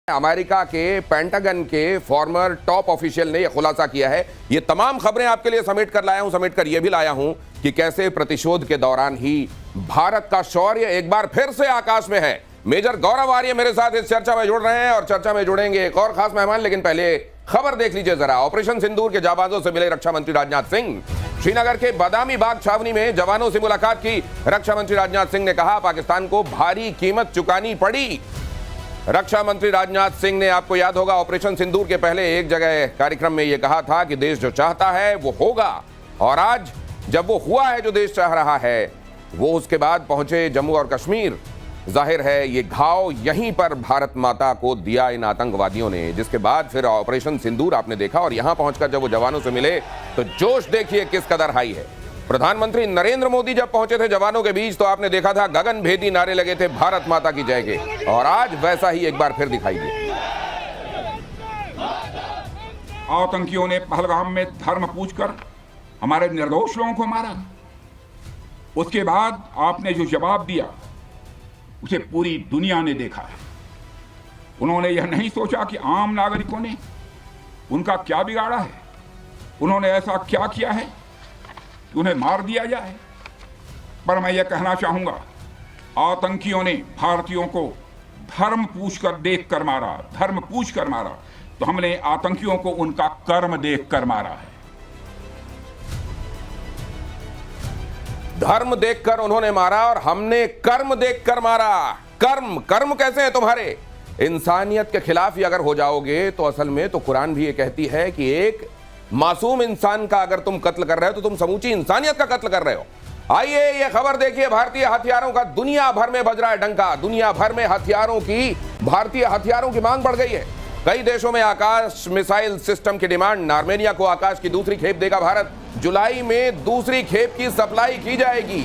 America के pentagon के farmer top official ने यह खुलासा किया है। ये तमाम खबरें आपके लिए समेट कर लाया हूं, समेट कर यह भी लाया हूं कि कैसे प्रतिशोध के दौरान ही भारत का शौर्य एक बार फिर से आकाश में है। मेजर गौरव आर्य मेरे साथ इस चर्चा में जुड़ रहे हैं और चर्चा में जुड़ेंगे एक और खास मेहमान, लेकिन पहले खबर देख लीजिए जरा। ऑपरेशन सिंदूर के जाबाजों से मिले रक्षा मंत्री राजनाथ सिंह। श्रीनगर के बादामी बाग छावनी में जवानों से मुलाकात की रक्षा मंत्री राजनाथ सिंह ने कहा, पाकिस्तान को भारी कीमत चुकानी पड़ी। रक्षा मंत्री राजनाथ सिंह ने, आपको याद होगा, ऑपरेशन सिंदूर के पहले एक जगह कार्यक्रम में यह कहा था कि देश जो चाहता है वो होगा, और आज जब वो हुआ है जो देश चाह रहा है, वो उसके बाद पहुंचे जम्मू और कश्मीर। जाहिर है ये घाव यहीं पर भारत माता को दिया इन आतंकवादियों ने, जिसके बाद फिर ऑपरेशन सिंदूर आपने देखा, और यहां पहुंचकर जब वो जवानों से मिले तो जोश देखिए किस कदर हाई है। प्रधानमंत्री नरेंद्र मोदी जब पहुंचे थे जवानों के बीच तो आपने देखा था गगन भेदी नारे लगे थे भारत माता की जय के, और आज वैसा ही एक बार फिर दिखाई दिया। आतंकियों ने पहलगाम में धर्म पूछकर हमारे निर्दोष लोगों को मारा। उसके बाद आपने जो जवाब दिया उसे पूरी दुनिया ने देखा है। उन्होंने यह नहीं सोचा कि आम नागरिकों ने उनका क्या बिगाड़ा है, उन्होंने ऐसा क्या किया है कि उन्हें मार दिया जाए। पर मैं यह कहना चाहूंगा, आतंकियों ने भारतीयों को धर्म पूछकर देखकर मारा, धर्म पूछकर मारा, तो हमने आतंकियों को उनका कर्म देखकर मारा है। धर्म देखकर उन्होंने मारा और हमने कर्म देखकर मारा। कर्म कैसे हैं तुम्हारे? इंसानियत के खिलाफ ही अगर हो जाओगे तो असल में तो कुरान भी ये कहती है कि एक मासूम इंसान का अगर तुम कत्ल कर रहे हो तो तुम समूची इंसानियत का कत्ल कर रहे हो। आइए ये खबर देखिए, भारतीय हथियारों का दुनिया भर में बज रहा है डंका। दुनिया भर में भारतीय हथियारों की मांग बढ़ गई है। कई देशों में आकाश मिसाइल सिस्टम की डिमांड। आर्मेनिया को आकाश की दूसरी खेप देगा भारत। जुलाई में दूसरी खेप की सप्लाई की जाएगी।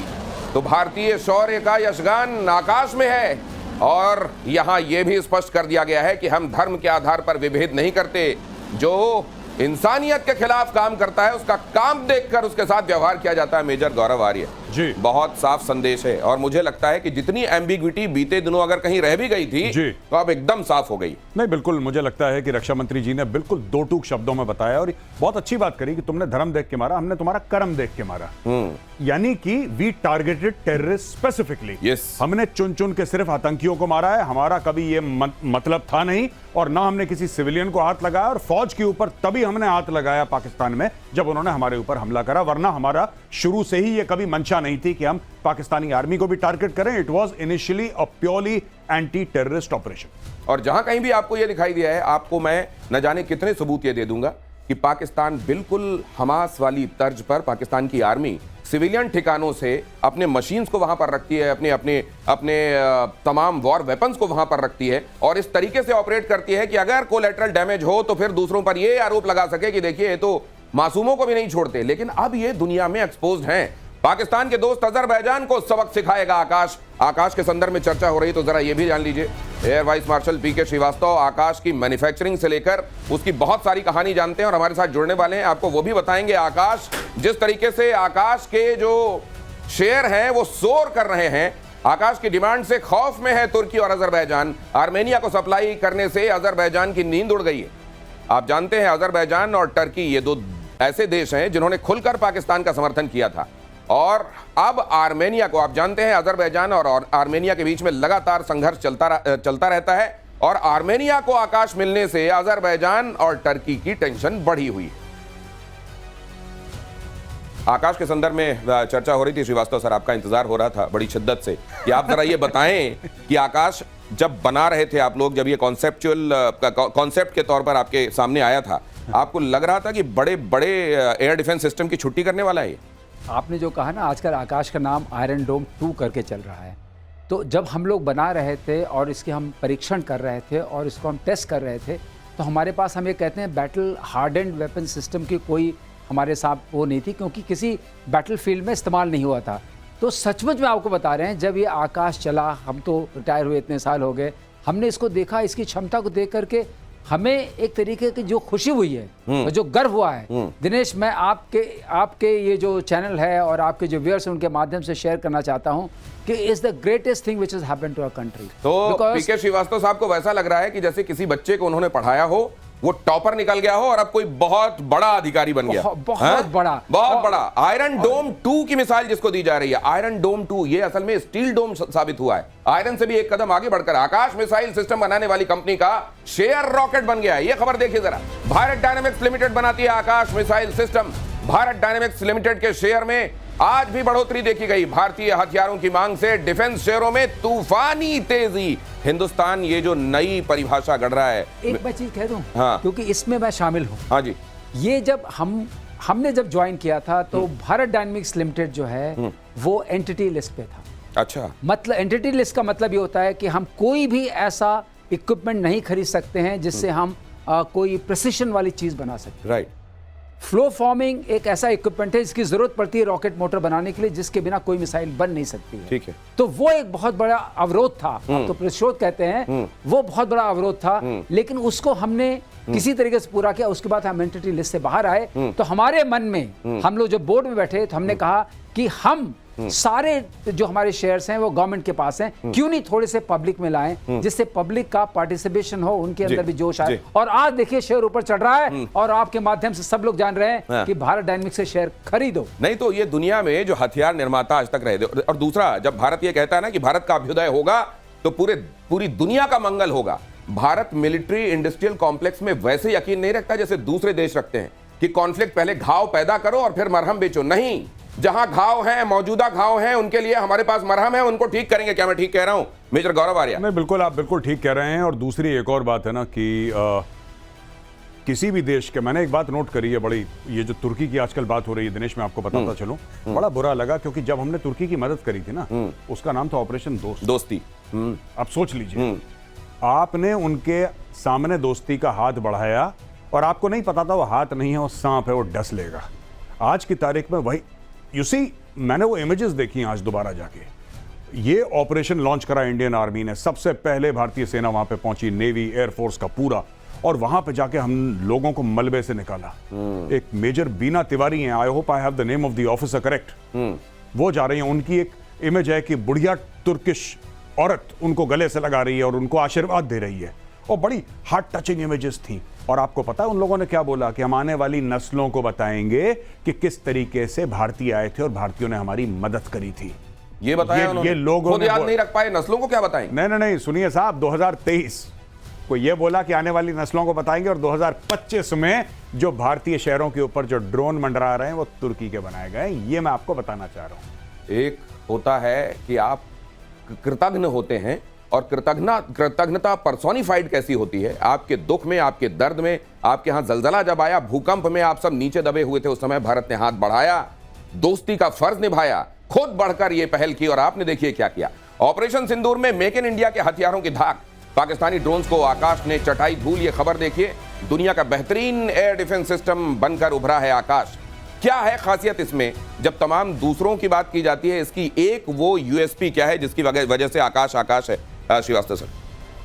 तो भारतीय शौर्य का यशगान आकाश में है, और यहां यह भी स्पष्ट कर दिया गया है कि हम धर्म के आधार पर विभेद नहीं करते। जो इंसानियत के खिलाफ काम करता है उसका काम देखकर उसके साथ व्यवहार किया जाता है। मेजर गौरव आर्य जी, बहुत साफ संदेश है, और मुझे लगता है कि जितनी एम्बिग्विटी बीते दिनों अगर कहीं रह भी गई थी तो अब एकदम साफ हो गई। नहीं, बिल्कुल मुझे लगता है कि रक्षा मंत्री जी ने बिल्कुल दो टूक शब्दों में बताया, और बहुत अच्छी बात करी कि तुमने धर्म देख के मारा, हमने तुम्हारा कर्म देख के मारा। यानी कि वी टारगेटेड टेररिस्ट स्पेसिफिकली। हमने चुन चुन के सिर्फ आतंकियों को मारा है। हमारा कभी ये मतलब था नहीं, और ना हमने किसी सिविलियन को हाथ लगाया, और फौज के ऊपर तभी हमने हाथ लगाया पाकिस्तान में जब उन्होंने हमारे ऊपर हमला करा, वरना हमारा शुरू से ही ये कभी मंशा नहीं थी कि हम पाकिस्तानी आर्मी को भी टारगेट करें। It was initially a purely anti terrorist operation. और जहां कहीं भी आपको यह दिखाई दिया है, आपको मैं न जाने कितने सबूत ये दे दूंगा कि पाकिस्तान बिल्कुल हमास वाली तर्ज पर पाकिस्तान की आर्मी सिविलियन ठिकानों से अपने मशीन्स को वहां पर रखती है, अपने तमाम वॉर वेपन्स को वहां पर रखती है, और इस तरीके से ऑपरेट करती है कि अगर कोलैटरल डैमेज हो तो फिर दूसरों पर यह आरोप लगा सके कि देखिए ये तो मासूमों को भी नहीं छोड़ते। लेकिन अब ये दुनिया में एक्सपोज्ड हैं। पाकिस्तान के दोस्त अजरबैजान को सबक सिखाएगा आकाश के संदर्भ में चर्चा हो रही, तो जरा ये भी जान लीजिए। एयर वाइस मार्शल पीके श्रीवास्तव आकाश की मैन्युफैक्चरिंग से लेकर उसकी बहुत सारी कहानी जानते हैं और हमारे साथ जुड़ने वाले हैं। आपको वो भी बताएंगे आकाश, जिस तरीके से आकाश के जो शेयर हैं वो सोर कर रहे हैं। आकाश की डिमांड से खौफ में है तुर्की और अजरबैजान। आर्मेनिया को सप्लाई करने से अजरबैजान की नींद उड़ गई है। आप जानते हैं अजरबैजान और टर्की ये दो ऐसे देश हैं जिन्होंने खुलकर पाकिस्तान का समर्थन किया था, और अब आर्मेनिया को, आप जानते हैं अजरबैजान और आर्मेनिया के बीच में लगातार संघर्ष चलता रहता है, और आर्मेनिया को आकाश मिलने से अजरबैजान और टर्की की टेंशन बढ़ी हुई है। आकाश के संदर्भ में चर्चा हो रही थी। श्रीवास्तव सर, आपका इंतजार हो रहा था बड़ी शिद्दत से कि आप जरा ये बताएं कि आकाश जब बना रहे थे आप लोग, जब ये कॉन्सेप्ट के तौर पर आपके सामने आया था, आपको लग रहा था कि बड़े बड़े एयर डिफेंस सिस्टम की छुट्टी करने वाला है? आपने जो कहा ना, आजकल आकाश का नाम आयरन डोम 2 करके चल रहा है। तो जब हम लोग बना रहे थे और इसके हम परीक्षण कर रहे थे और इसको हम टेस्ट कर रहे थे, तो हमारे पास, हम ये कहते हैं, बैटल हार्डेंड वेपन सिस्टम की कोई हमारे साथ वो नहीं थी, क्योंकि किसी बैटल फील्ड में इस्तेमाल नहीं हुआ था। तो सचमुच में आपको बता रहे हैं, जब ये आकाश चला, हम तो रिटायर हुए इतने साल हो गए, हमने इसको देखा, इसकी क्षमता को देख करके हमें एक तरीके की जो खुशी हुई है और जो गर्व हुआ है, दिनेश, मैं आपके ये जो चैनल है और आपके जो व्यूअर्स हैं उनके माध्यम से शेयर करना चाहता हूं कि is the greatest thing which is happened to our country. तो पीके श्रीवास्तव साहब को वैसा लग रहा है कि जैसे किसी बच्चे को उन्होंने पढ़ाया हो, वो टॉपर निकल गया हो और अब कोई बहुत बड़ा अधिकारी बन गया। बहुत बड़ा आयरन डोम 2 की मिसाल जिसको दी जा रही है। आयरन डोम 2 ये असल में स्टील डोम साबित हुआ है। आयरन से भी एक कदम आगे बढ़कर आकाश मिसाइल सिस्टम बनाने वाली कंपनी का शेयर रॉकेट बन गया है। ये खबर देखिए जरा। भारत डायनेमिक्स लिमिटेड बनाती है Akash missile system. Bharat dynamics limited के शेयर में आज भी बढ़ोतरी देखी गई। भारतीय हथियारों की मांग से डिफेंस शेयरों में तूफानी तेजी। हिंदुस्तान ये जो नई परिभाषा गढ़ रहा है, एक मैं चीज कह दूं, हाँ, क्योंकि इसमें मैं शामिल हूं। हाँ जी, ये जब हमने जब ज्वाइन किया था तो भारत डायनेमिक्स लिमिटेड जो है वो एंटिटी लिस्ट पे था। अच्छा, मतलब एंटिटी लिस्ट का मतलब ये होता है कि हम कोई भी ऐसा इक्विपमेंट नहीं खरीद सकते हैं जिससे हम कोई प्रिसिशन वाली चीज बना सकते। राइट। फ्लो फॉर्मिंग एक ऐसा इक्विपमेंट है जिसकी जरूरत पड़ती है रॉकेट मोटर बनाने के लिए, जिसके बिना कोई मिसाइल बन नहीं सकती है। ठीक है। तो वो एक बहुत बड़ा अवरोध था, आप तो प्रतिशोध कहते हैं, वो बहुत बड़ा अवरोध था, लेकिन उसको हमने किसी तरीके से पूरा किया। उसके बाद हम एंटिटी लिस्ट से बाहर आए। तो हमारे मन में, हम लोग जब बोर्ड में बैठे तो हमने कहा कि हम सारे जो हमारे शेयर्स हैं वो गवर्नमेंट के पास हैं, क्यों नहीं थोड़े से पब्लिक में लाएं जिससे पब्लिक का पार्टिसिपेशन हो, उनके अंदर भी जोश आए। और आज देखिए शेयर ऊपर चढ़ रहा है और आपके माध्यम से सब लोग जान रहे हैं कि भारत डायनेमिक्स से शेयर खरीदो। नहीं तो ये दुनिया में जो हथियार निर्माता आज तक रहे थे, और दूसरा जब भारत ये कहता है ना कि भारत का अभ्युदय होगा तो पूरी दुनिया का मंगल होगा। भारत मिलिट्री इंडस्ट्रियल कॉम्प्लेक्स में वैसे यकीन नहीं रखता जैसे दूसरे देश रखते हैं कि कॉन्फ्लिक्ट पहले घाव पैदा करो और फिर मरहम बेचो। नहीं, जहां घाव हैं, मौजूदा घाव हैं, उनके लिए हमारे पास मरहम है, उनको ठीक करेंगे। क्या मैं ठीक कह रहा हूं मेजर गौरव आर्या? नहीं, बिल्कुल, आप बिल्कुल ठीक कह रहे हैं। और दूसरी एक और बात है ना कि किसी भी देश के, मैंने एक बात नोट करी है बड़ी, ये जो तुर्की की आजकल बात हो रही है दिनेश, मैं आपको बताता चलूं, बड़ा बुरा लगा क्योंकि जब हमने तुर्की की मदद करी थी ना, उसका नाम था ऑपरेशन दोस्ती। आप सोच लीजिए, आपने उनके सामने दोस्ती का हाथ बढ़ाया और आपको नहीं पता था वो हाथ नहीं है, वो सांप है, वो डस लेगा। आज की तारीख में वही यू सी, मैंने वो इमेजेस देखी आज दोबारा जाके। ये ऑपरेशन लॉन्च करा इंडियन आर्मी ने, सबसे पहले भारतीय सेना वहां पे पहुंची, नेवी एयरफोर्स का पूरा, और वहां पे जाके हम लोगों को मलबे से निकाला। एक मेजर बीना तिवारी हैं, I hope I have the name of the officer correct, वो जा रही हैं। उनकी एक इमेज है कि बुढ़िया तुर्किश औरत उनको गले से लगा रही है और उनको आशीर्वाद दे रही है, और बड़ी हार्ट टचिंग इमेजेस थी। और आपको पता है उन लोगों ने क्या बोला कि हम आने वाली नस्लों को बताएंगे कि किस तरीके से भारतीय आए थे और भारतीयों ने हमारी मदद करी थी। ये बताया उन्होंने। ये लोगों ने याद नहीं रख पाए, नस्लों को क्या बताएंगे? नहीं, सुनिए साहब, 2023 को ये बोला कि आने वाली नस्लों को बताएंगे, और 2025 में जो भारतीय शहरों के ऊपर जो ड्रोन मंडरा रहे हैं वो तुर्की के बनाए गए। ये मैं आपको बताना चाह रहा हूं। एक होता है कि आप कृतज्ञ होते हैं, और कृतज्ञता पर्सोनिफाइड कैसी होती है। आपके दुख में, आपके दर्द में, आपके यहां जलजला जब आया, भूकंप में आप सब नीचे दबे हुए थे, उस समय भारत ने हाथ बढ़ाया, दोस्ती का फर्ज निभाया, खुद बढ़कर यह पहल की, और आपने देखिए क्या किया। ऑपरेशन सिंदूर में मेक इन इंडिया के हथियारों की धाक, पाकिस्तानी ड्रोन्स को आकाश ने चटाई धूल। ये खबर देखिए, दुनिया का बेहतरीन एयर डिफेंस सिस्टम बनकर उभरा है आकाश। क्या है खासियत इसमें? जब तमाम दूसरों की बात की जाती है, इसकी एक वो यूएसपी क्या है जिसकी वजह से आकाश आकाश है? श्रीवास्तव सर,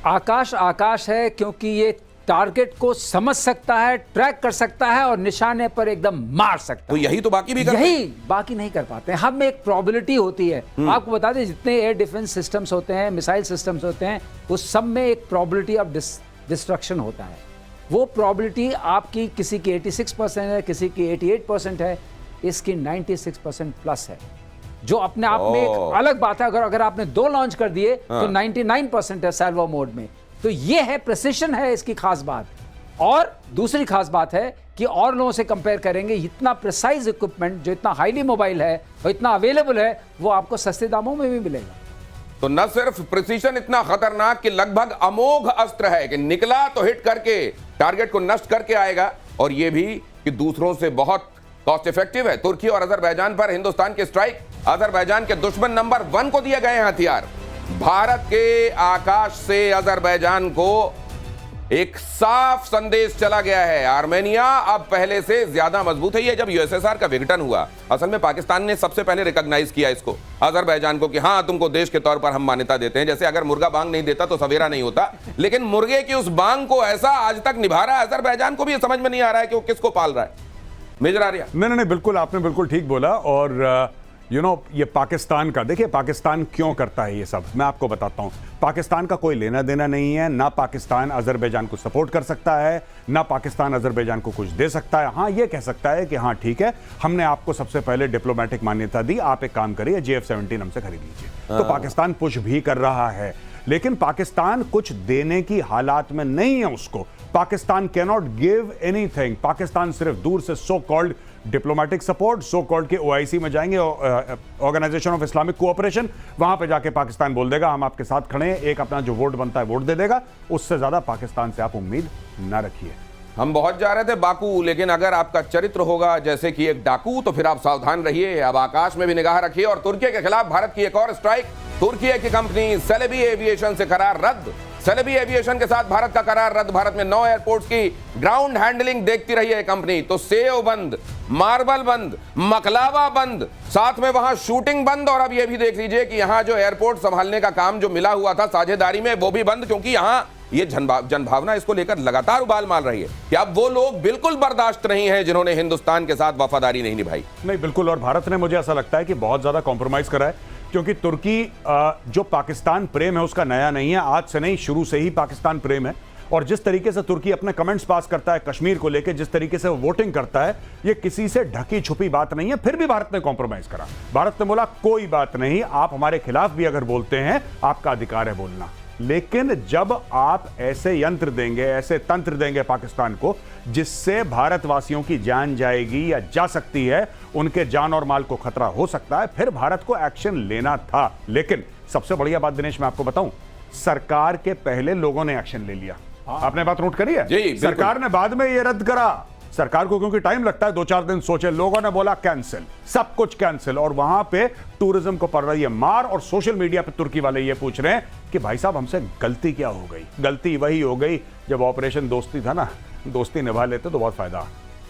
आकाश है क्योंकि ये टारगेट को समझ सकता है, ट्रैक कर सकता है और निशाने पर एकदम मार सकता है। तो यही तो बाकी भी करते हैं। यही बाकी नहीं कर पाते हैं। हम में एक प्रोबेबिलिटी होती है। आपको बता दें, जितने एयर डिफेंस सिस्टम्स होते हैं, मिसाइल सिस्टम्स होते हैं, उस सब में एक प्रोबेबिलिटी ऑफ डिस्ट्रक्शन होता है। वो प्रोबेबिलिटी आपकी किसी की 86% है, किसी की 88% है, इसकी 96% प्लस है, जो अपने आप में एक अलग बात है। अगर आपने 2 लॉन्च कर दिए तो 99% है सैल्वो मोड में। तो ये है, प्रिसिशन है इसकी खास बात। और दूसरी खास बात है कि और लोगों से कंपेयर करेंगे, इतना प्रिसाइज इक्विपमेंट जो इतना हाईली मोबाइल है और इतना अवेलेबल है, वो आपको सस्ते दामों में भी मिलेगा। तो न सिर्फ प्रिसीजन इतना खतरनाक कि लगभग अमोघ अस्त्र है कि निकला तो हिट करके टारगेट को नष्ट करके आएगा, और यह भी कि दूसरों से बहुत कॉस्ट इफेक्टिव है। तुर्की और अजरबैजान पर हिंदुस्तान के स्ट्राइक, अजरबैजान के दुश्मन नंबर 1 को दिए गए हैं हथियार। भारत के आकाश से अजरबैजान को एक साफ संदेश चला गया है, आर्मेनिया अब पहले से ज्यादा मजबूत है। ये जब यूएसएसआर का विघटन हुआ, असल में पाकिस्तान ने सबसे पहले रिकॉग्नाइज किया इसको, अजरबैजान को, कि हाँ तुमको देश के तौर पर हम मान्यता देते हैं। जैसे अगर मुर्गा बांग नहीं देता तो सवेरा नहीं होता, लेकिन मुर्गे की उस बांग को ऐसा आज तक निभा रहा है, अजरबैजान को भी समझ में नहीं आ रहा है कि वो किसको पाल रहा है। मेजर आर्या। नहीं, बिल्कुल, आपने बिल्कुल ठीक बोला। और ये पाकिस्तान का, देखिए पाकिस्तान क्यों करता है ये सब, मैं आपको बताता हूं। पाकिस्तान का कोई लेना देना नहीं है, ना पाकिस्तान अजरबैजान को सपोर्ट कर सकता है, ना पाकिस्तान अजरबैजान को कुछ दे सकता है। हाँ, ये कह सकता है कि हाँ ठीक है, हमने आपको सबसे पहले डिप्लोमेटिक मान्यता दी, आप एक काम करिए, JF-17 हमसे खरीद लीजिए। तो पाकिस्तान पुश भी कर रहा है, लेकिन पाकिस्तान कुछ देने की हालात में नहीं है उसको। Pakistan cannot give anything. Pakistan सिर्फ दूर से so called diplomatic support, so called के OIC में जाएंगे, ऑर्गेनाइजेशन ऑफ इस्लामिक कोऑपरेशन, वहां पे जाके पाकिस्तान बोल देगा हम आपके साथ खड़े हैं, एक अपना जो वोट बनता है वोट दे देगा। उससे ज्यादा पाकिस्तान से आप उम्मीद ना रखिए। हम बहुत जा रहे थे बाकू, लेकिन अगर आपका चरित्र होगा जैसे कि एक डाकू तो फिर आप सावधान रहिए। अब आकाश में भी निगाह रखिए। और तुर्की के खिलाफ भारत की एक और स्ट्राइक। तुर्की की कंपनी सेलेबी एविएशन से करार रद्द। सेलेबी एविएशन के साथ भारत का करार रद्द। भारत में 9 एयरपोर्ट्स की ग्राउंड हैंडलिंग देखती रही है कंपनी। तो सेव बंद, मार्बल बंद, मकलावा बंद, साथ में वहां शूटिंग बंद। और अब यह भी देख लीजिए कि यहां जो एयरपोर्ट संभालने का काम जो मिला हुआ था साझेदारी में, वो भी बंद, क्योंकि यहां ये जनभावना इसको लेकर लगातार उबाल मार रही है कि अब वो लोग बिल्कुल बर्दाश्त नहीं है जिन्होंने हिंदुस्तान के साथ वफादारी नहीं निभाई। नहीं, बिल्कुल। और भारत ने, मुझे ऐसा लगता है कि बहुत ज्यादा कॉम्प्रोमाइज करा है, क्योंकि तुर्की जो पाकिस्तान प्रेम है उसका नया नहीं है, आज से नहीं, शुरू से ही पाकिस्तान प्रेम है। और जिस तरीके से तुर्की अपने कमेंट्स पास करता है कश्मीर को लेकर, जिस तरीके से वो वोटिंग करता है, ये किसी से ढकी छुपी बात नहीं है। फिर भी भारत ने कॉम्प्रोमाइज करा। भारत ने बोला कोई बात नहीं, आप हमारे खिलाफ भी अगर बोलते हैं आपका अधिकार है बोलना, लेकिन जब आप ऐसे यंत्र देंगे, ऐसे तंत्र देंगे पाकिस्तान को जिससे भारतवासियों की जान जाएगी या जा सकती है, उनके जान और माल को खतरा हो सकता है, फिर भारत को एक्शन लेना था। लेकिन सबसे बढ़िया बात दिनेश मैं आपको बताऊं, सरकार के पहले लोगों ने एक्शन ले लिया। आपने बात नोट करी है? जी, सरकार ने बाद में ये रद्द करा। सरकार को क्योंकि टाइम लगता है, 2-4 दिन सोचे, लोगों ने बोला कैंसिल, सब कुछ कैंसिल। और वहां पे टूरिज्म को पड़ रही है मार। और सोशल मीडिया पे तुर्की वाले ये पूछ रहे हैं कि भाई साहब हमसे गलती क्या हो गई। गलती वही हो गई जब ऑपरेशन दोस्ती था ना, दोस्ती निभा लेते तो बहुत फायदा।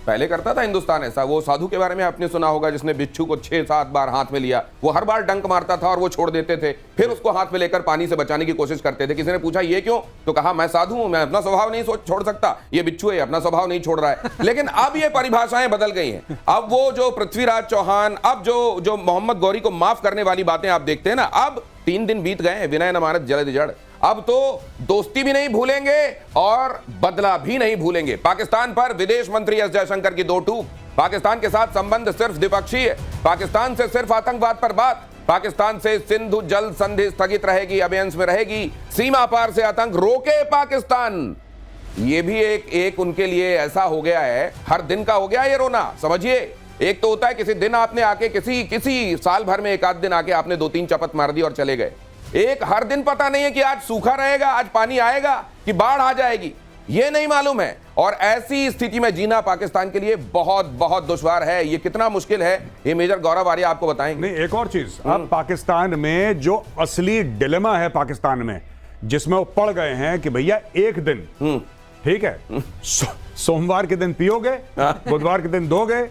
पहले करता था हिंदुस्तान ऐसा। वो साधु के बारे में आपने सुना होगा जिसने बिच्छू को 6-7 बार हाथ में लिया। वो हर बार डंक मारता था और वो छोड़ देते थे, फिर उसको हाथ में लेकर पानी से बचाने की कोशिश करते थे। किसी ने पूछा ये क्यों, तो कहा मैं साधु हूं, मैं अपना स्वभाव नहीं छोड़ सकता। ये बिच्छू है, अपना स्वभाव नहीं छोड़ रहा है। लेकिन अब ये परिभाषाएं बदल गई हैं। अब वो जो पृथ्वीराज चौहान, अब जो मोहम्मद गौरी को माफ करने वाली बातें आप देखते हैं ना, अब 3 दिन बीत गए हैं, विनय न मानत जलद जड़। अब तो दोस्ती भी नहीं भूलेंगे और बदला भी नहीं भूलेंगे। पाकिस्तान पर विदेश मंत्री एस जयशंकर की 2 टूक। पाकिस्तान के साथ संबंध सिर्फ द्विपक्षीय, पाकिस्तान से सिर्फ आतंकवाद पर बात, पाकिस्तान से सिंधु जल संधि स्थगित रहेगी, अबेंस में रहेगी, सीमा पार से आतंक रोके पाकिस्तान। ये भी एक उनके लिए ऐसा हो गया है, हर दिन का हो गया ये रोना। समझिए, एक तो होता है किसी दिन आपने आके किसी साल भर में 1 आध दिन आके आपने 2-3 चपत मार दी और चले गए। एक हर दिन पता नहीं है कि आज सूखा रहेगा, आज पानी आएगा कि बाढ़ आ जाएगी, ये नहीं मालूम है। और ऐसी स्थिति में जीना पाकिस्तान के लिए बहुत बहुत दुश्वार है। ये कितना मुश्किल है, ये मेजर गौरव आर्य आपको बताएंगे। नहीं, एक और चीज, अब पाकिस्तान में जो असली डिलेमा है पाकिस्तान में, जिसमें वो पड़ गए हैं कि भैया एक दिन ठीक है, सोमवार के दिन पियोगे, बुधवार के दिन दोगे,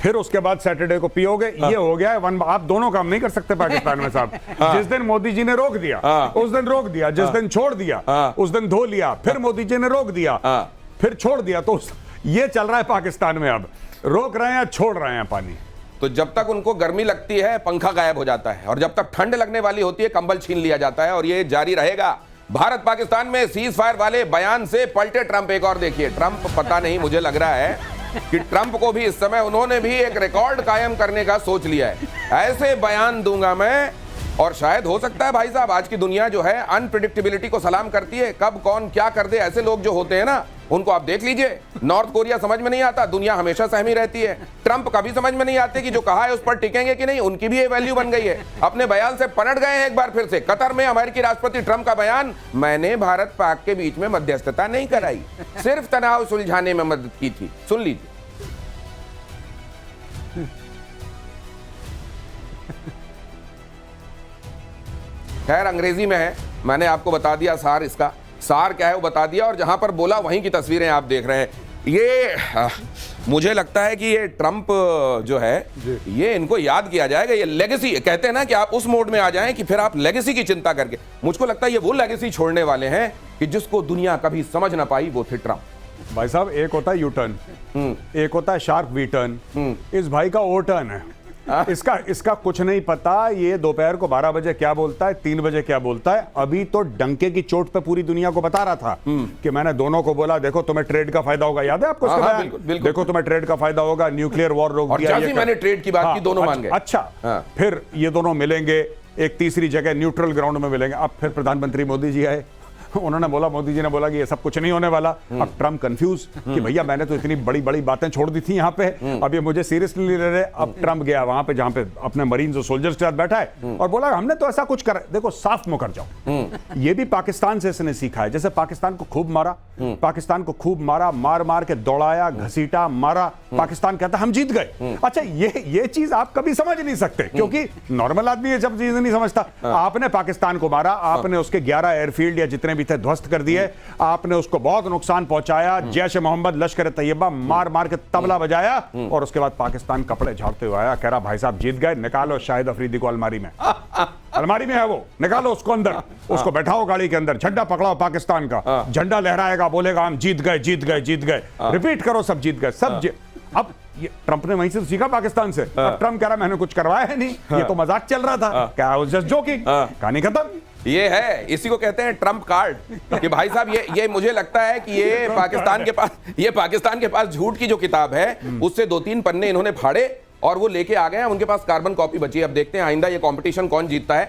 फिर उसके बाद सैटरडे को पियोगे। ये हो गया है आप दोनों काम नहीं कर सकते पाकिस्तान में साहब। जिस दिन मोदी जी ने रोक दिया उस दिन रोक दिया, जिस दिन छोड़ दिया उस दिन धो लिया, फिर मोदी जी ने रोक दिया फिर छोड़ दिया। तो ये चल रहा है पाकिस्तान में, अब रोक रहे हैं छोड़ रहे हैं पानी। तो जब तक उनको गर्मी लगती है पंखा गायब हो जाता है, और जब तक ठंड लगने वाली होती है कंबल छीन लिया जाता है। और ये जारी रहेगा। भारत पाकिस्तान में सीज फायर वाले बयान से पलटे ट्रंप। एक और देखिए, ट्रंप पता नहीं, मुझे लग रहा है कि ट्रंप को भी इस समय उन्होंने भी एक रिकॉर्ड कायम करने का सोच लिया है। ऐसे बयान दूंगा मैं, और शायद हो सकता है भाई साहब, आज की दुनिया जो है अनप्रिडिक्टेबिलिटी को सलाम करती है। कब कौन क्या कर दे, ऐसे लोग जो होते हैं ना, उनको आप देख लीजिए। नॉर्थ कोरिया समझ में नहीं आता, दुनिया हमेशा सहमी रहती है। ट्रंप कभी समझ में नहीं आते कि जो कहा है उस पर टिकेंगे कि नहीं, उनकी भी ये वैल्यू बन गई है। अपने बयान से पलट गए हैं एक बार फिर से। कतर में अमेरिकी राष्ट्रपति ट्रंप का बयान, मैंने भारत पाक के बीच में मध्यस्थता नहीं कराई, सिर्फ तनाव सुलझाने में मदद की थी। सुन लीजिए। खैर अंग्रेजी में है, मैंने आपको बता दिया सार इसका। सार क्या है वो बता दिया, और जहां पर बोला वहीं की तस्वीरें आप देख रहे हैं। ये मुझे लगता है कि ये ट्रंप जो है ये इनको याद किया जाएगा। ये लेगेसी कहते हैं ना कि आप उस मोड में आ जाएं कि फिर आप लेगेसी की चिंता करके, मुझको लगता है ये वो लेगेसी छोड़ने वाले हैं कि जिसको दुनिया कभी समझ ना पाई, वो थे ट्रंप। भाई साहब, एक होता है यू टर्न, एक होता है शार्प वी टर्न, इस भाई का ओ टर्न है। इसका कुछ नहीं पता, ये दोपहर को 12 बजे क्या बोलता है, 3 बजे क्या बोलता है। अभी तो डंके की चोट पे पूरी दुनिया को बता रहा था कि मैंने दोनों को बोला, देखो तुम्हें ट्रेड का फायदा होगा, याद है आपको उसके बयान? बिल्कुल। देखो तुम्हें ट्रेड का फायदा होगा, न्यूक्लियर वॉर रोक दिया। और मैंने ट्रेड की बात की, दोनों मान गए। अच्छा, फिर ये दोनों मिलेंगे एक तीसरी जगह न्यूट्रल ग्राउंड में मिलेंगे। अब फिर प्रधानमंत्री मोदी जी आए, उन्होंने बोला, मोदी जी ने बोला कि ये सब कुछ नहीं होने वाला। अब ट्रम्प कंफ्यूज कि भैया मैंने तो इतनी बड़ी बड़ी बातें छोड़ दी थी यहाँ पे, अब ये मुझे सीरियसली नहीं ले रहे। अब ट्रम्प गया वहां पे जहां पे अपने मरीन्स और सोल्जर्स के साथ बैठा है और बोला हमने तो ऐसा कुछ करा। देखो साफ मुकर जाओ, ये भी पाकिस्तान से इसने सीखा है। जैसे पाकिस्तान को खूब मारा, पाकिस्तान को खूब मारा, मार मार के दौड़ाया, घसीटा, मारा, पाकिस्तान कहता हम जीत गए। अच्छा, ये चीज आप कभी समझ नहीं सकते, क्योंकि नॉर्मल आदमी ये सब चीज नहीं समझता। आपने पाकिस्तान को मारा, आपने उसके 11 एयरफील्ड या जितने भी थे ध्वस्त कर दिए, आपने उसको बहुत नुकसान पहुंचाया, जैश ए मोहम्मद, लश्कर तैयबा मार मार के तबला बजाया, और उसके बाद पाकिस्तान कपड़े झाड़ते हुए आया, कह रहा भाई साहब जीत गए, निकालो शाहिद अफरीदी को अलमारी में। अलमारी में है वो, निकालो उसको अंदर, उसको बैठाओ गाड़ी के अंदर, झंडा पकड़ाओ पाकिस्तान का, झंडा लहराएगा, बोलेगा हम जीत गए, जीत गए, जीत गए, रिपीट करो सब जीत गए, सब अब ये ट्रंप ने वहीं से सीखा पाकिस्तान से। अब ट्रंप कह रहा मैंने कुछ करवाया है नहीं, ये तो मजाक चल रहा था, क्या जस्ट जोकिंग, कहानी खत्म। ये है, इसी को कहते हैं ट्रंप कार्ड, कि भाई साहब ये मुझे लगता है कि ये पाकिस्तान के पास झूठ की जो किताब है उससे 2-3 पन्ने इन्होंने फाड़े और वो लेके आ गए हैं। उनके पास कार्बन कॉपी बची है। अब देखते हैं आइंदा ये कंपटीशन कौन जीतता है।